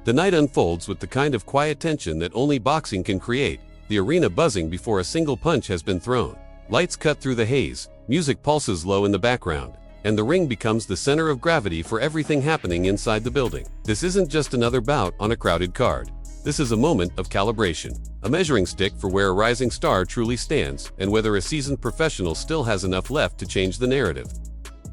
The night unfolds with the kind of quiet tension that only boxing can create, the arena buzzing before a single punch has been thrown. Lights cut through the haze, music pulses low in the background, and the ring becomes the center of gravity for everything happening inside the building. This isn't just another bout on a crowded card. This is a moment of calibration, a measuring stick for where a rising star truly stands and whether a seasoned professional still has enough left to change the narrative.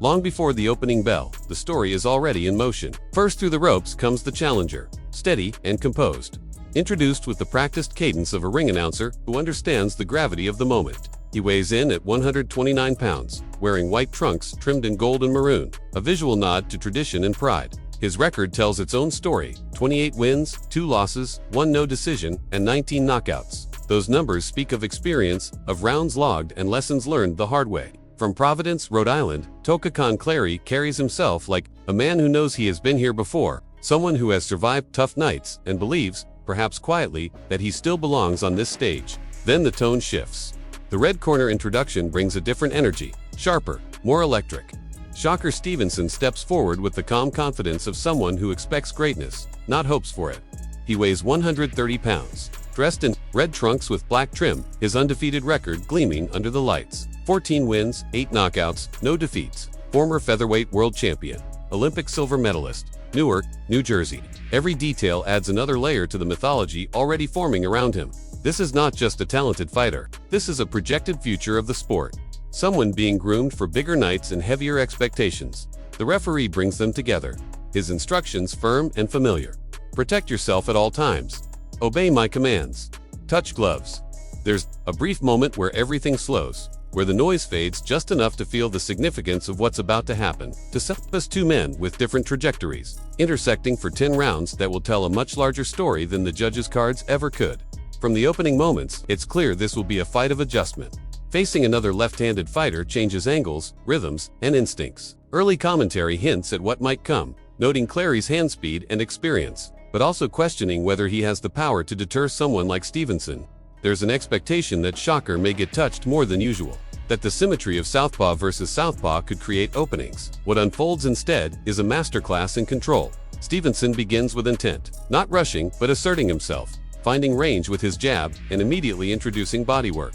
Long before the opening bell, the story is already in motion. First through the ropes comes the challenger, steady and composed, introduced with the practiced cadence of a ring announcer who understands the gravity of the moment. He weighs in at 129 pounds, wearing white trunks trimmed in gold and maroon, a visual nod to tradition and pride. His record tells its own story: 28 wins, 2 losses, 1 no decision, and 19 knockouts. Those numbers speak of experience, of rounds logged and lessons learned the hard way. From Providence, Rhode Island, Toka Kahn Clary carries himself like a man who knows he has been here before, someone who has survived tough nights and believes, perhaps quietly, that he still belongs on this stage. Then the tone shifts. The red corner introduction brings a different energy, sharper, more electric. Shakur Stevenson steps forward with the calm confidence of someone who expects greatness, not hopes for it. He weighs 130 pounds, dressed in red trunks with black trim, his undefeated record gleaming under the lights. 14 wins, 8 knockouts, no defeats. Former featherweight world champion, Olympic silver medalist, Newark, New Jersey. Every detail adds another layer to the mythology already forming around him. This is not just a talented fighter. This is a projected future of the sport. Someone being groomed for bigger nights and heavier expectations. The referee brings them together. His instructions firm and familiar. Protect yourself at all times. Obey my commands. Touch gloves. There's a brief moment where everything slows, where the noise fades just enough to feel the significance of what's about to happen. To set us 2 men with different trajectories, intersecting for 10 rounds that will tell a much larger story than the judges' cards ever could. From the opening moments, it's clear this will be a fight of adjustment. Facing another left-handed fighter changes angles, rhythms, and instincts. Early commentary hints at what might come, noting Clary's hand speed and experience, but also questioning whether he has the power to deter someone like Stevenson. There's an expectation that Shakur may get touched more than usual, that the symmetry of southpaw versus southpaw could create openings. What unfolds instead is a masterclass in control. Stevenson begins with intent, not rushing but asserting himself, finding range with his jab and immediately introducing bodywork.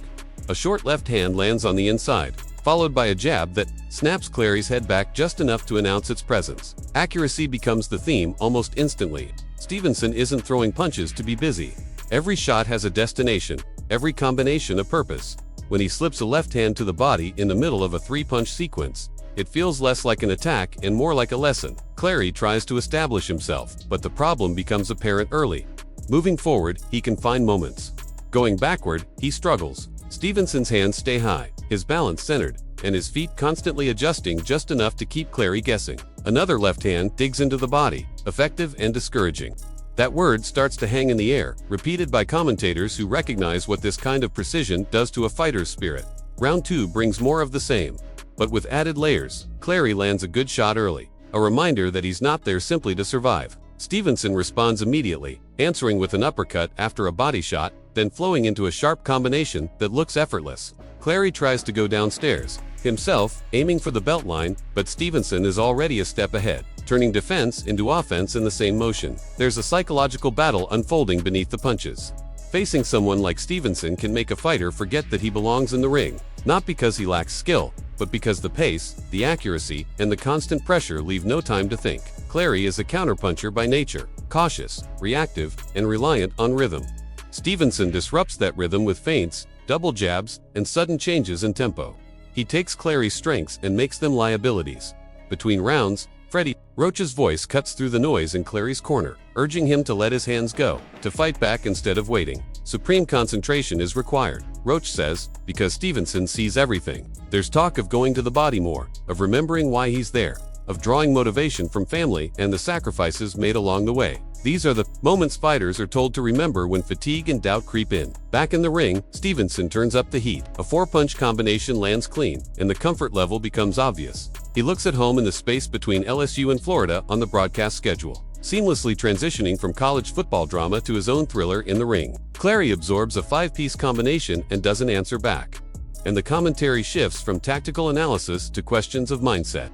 A short left hand lands on the inside, followed by a jab that snaps Clary's head back just enough to announce its presence. Accuracy becomes the theme almost instantly. Stevenson isn't throwing punches to be busy. Every shot has a destination, every combination a purpose. When he slips a left hand to the body in the middle of a 3-punch sequence, it feels less like an attack and more like a lesson. Clary tries to establish himself, but the problem becomes apparent early. Moving forward, he can find moments. Going backward, he struggles. Stevenson's hands stay high, his balance centered, and his feet constantly adjusting just enough to keep Clary guessing. Another left hand digs into the body, effective and discouraging. That word starts to hang in the air, repeated by commentators who recognize what this kind of precision does to a fighter's spirit. Round 2 brings more of the same, but with added layers. Clary lands a good shot early, a reminder that he's not there simply to survive. Stevenson responds immediately, answering with an uppercut after a body shot, then flowing into a sharp combination that looks effortless. Clary tries to go downstairs, himself aiming for the belt line, but Stevenson is already a step ahead, turning defense into offense in the same motion. There's a psychological battle unfolding beneath the punches. Facing someone like Stevenson can make a fighter forget that he belongs in the ring, not because he lacks skill, but because the pace, the accuracy, and the constant pressure leave no time to think. Clary is a counterpuncher by nature, cautious, reactive, and reliant on rhythm. Stevenson disrupts that rhythm with feints, double jabs, and sudden changes in tempo. He takes Clary's strengths and makes them liabilities. Between rounds, Freddie Roach's voice cuts through the noise in Clary's corner, urging him to let his hands go, to fight back instead of waiting. Supreme concentration is required, Roach says, because Stevenson sees everything. There's talk of going to the body more, of remembering why he's there, of drawing motivation from family and the sacrifices made along the way. These are the moments fighters are told to remember when fatigue and doubt creep in. Back in the ring, Stevenson turns up the heat. A 4-punch combination lands clean, and the comfort level becomes obvious. He looks at home in the space between LSU and Florida on the broadcast schedule, seamlessly transitioning from college football drama to his own thriller in the ring. Clary absorbs a 5-piece combination and doesn't answer back. And the commentary shifts from tactical analysis to questions of mindset.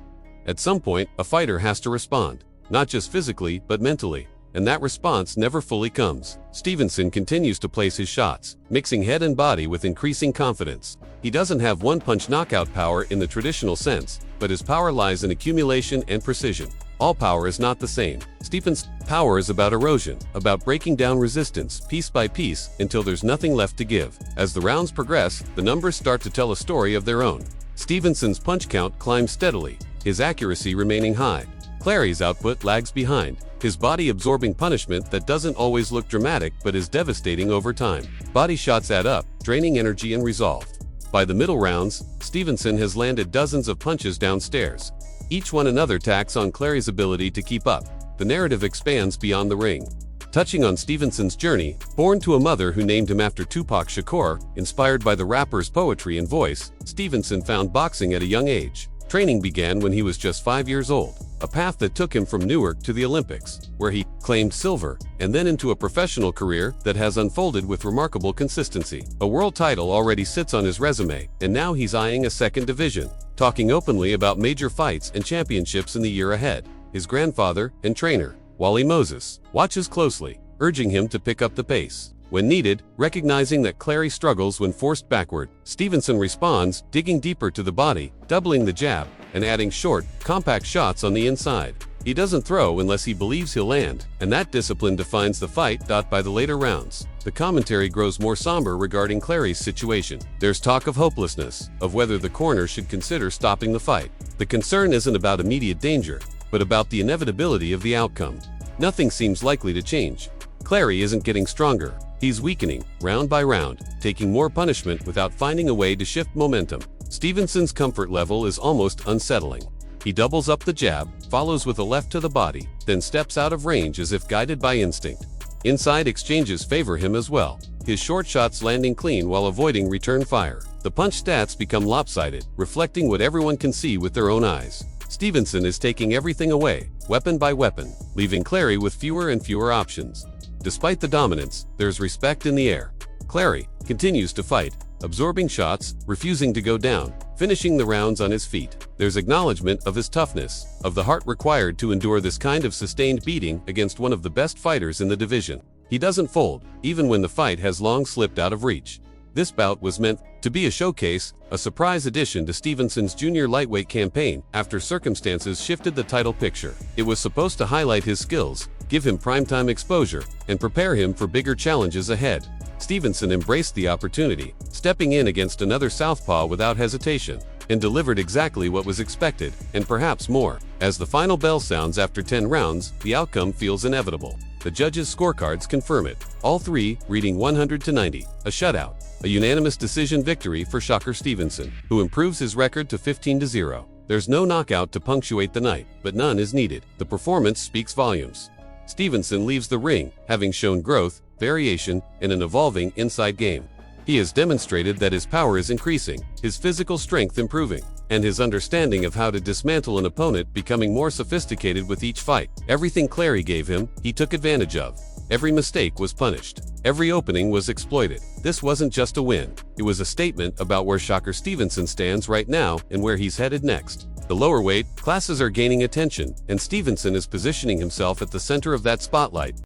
At some point, a fighter has to respond, not just physically, but mentally. and that response never fully comes. Stevenson continues to place his shots, mixing head and body with increasing confidence. He doesn't have one-punch knockout power in the traditional sense, but his power lies in accumulation and precision. All power is not the same. Stevenson's power is about erosion, about breaking down resistance piece by piece until there's nothing left to give. As the rounds progress, the numbers start to tell a story of their own. Stevenson's punch count climbs steadily, his accuracy remaining high. Clary's output lags behind, his body absorbing punishment that doesn't always look dramatic but is devastating over time. Body shots add up, draining energy and resolve. By the middle rounds, Stevenson has landed dozens of punches downstairs, each one another tax on Clary's ability to keep up. The narrative expands beyond the ring, touching on Stevenson's journey. Born to a mother who named him after Tupac Shakur, inspired by the rapper's poetry and voice, Stevenson found boxing at a young age. Training began when he was just 5 years old, a path that took him from Newark to the Olympics, where he claimed silver, and then into a professional career that has unfolded with remarkable consistency. A world title already sits on his resume, and now he's eyeing a second division, talking openly about major fights and championships in the year ahead. His grandfather and trainer, Wally Moses, watches closely, urging him to pick up the pace. When needed, recognizing that Clary struggles when forced backward, Stevenson responds, digging deeper to the body, doubling the jab, and adding short, compact shots on the inside. He doesn't throw unless he believes he'll land, and that discipline defines the fight. By the later rounds, the commentary grows more somber regarding Clary's situation. There's talk of hopelessness, of whether the corner should consider stopping the fight. The concern isn't about immediate danger, but about the inevitability of the outcome. Nothing seems likely to change. Clary isn't getting stronger. He's weakening, round by round, taking more punishment without finding a way to shift momentum. Stevenson's comfort level is almost unsettling. He doubles up the jab, follows with a left to the body, then steps out of range as if guided by instinct. Inside exchanges favor him as well, his short shots landing clean while avoiding return fire. The punch stats become lopsided, reflecting what everyone can see with their own eyes. Stevenson is taking everything away, weapon by weapon, leaving Clary with fewer and fewer options. Despite the dominance, there's respect in the air. Clary continues to fight, absorbing shots, refusing to go down, finishing the rounds on his feet. There's acknowledgement of his toughness, of the heart required to endure this kind of sustained beating against one of the best fighters in the division. He doesn't fold, even when the fight has long slipped out of reach. This bout was meant to be a showcase, a surprise addition to Stevenson's junior lightweight campaign after circumstances shifted the title picture. It was supposed to highlight his skills, give him primetime exposure, and prepare him for bigger challenges ahead. Stevenson embraced the opportunity, stepping in against another southpaw without hesitation, and delivered exactly what was expected, and perhaps more. As the final bell sounds after 10 rounds, the outcome feels inevitable. The judges' scorecards confirm it, all three reading 100-90, a shutout, a unanimous decision victory for Shakur Stevenson, who improves his record to 15-0. There's no knockout to punctuate the night, but none is needed. The performance speaks volumes. Stevenson leaves the ring, having shown growth, variation, and an evolving inside game. He has demonstrated that his power is increasing, his physical strength improving, and his understanding of how to dismantle an opponent becoming more sophisticated with each fight. Everything Clary gave him, he took advantage of. Every mistake was punished. Every opening was exploited. This wasn't just a win. It was a statement about where Shakur Stevenson stands right now and where he's headed next. The lower weight classes are gaining attention, and Stevenson is positioning himself at the center of that spotlight.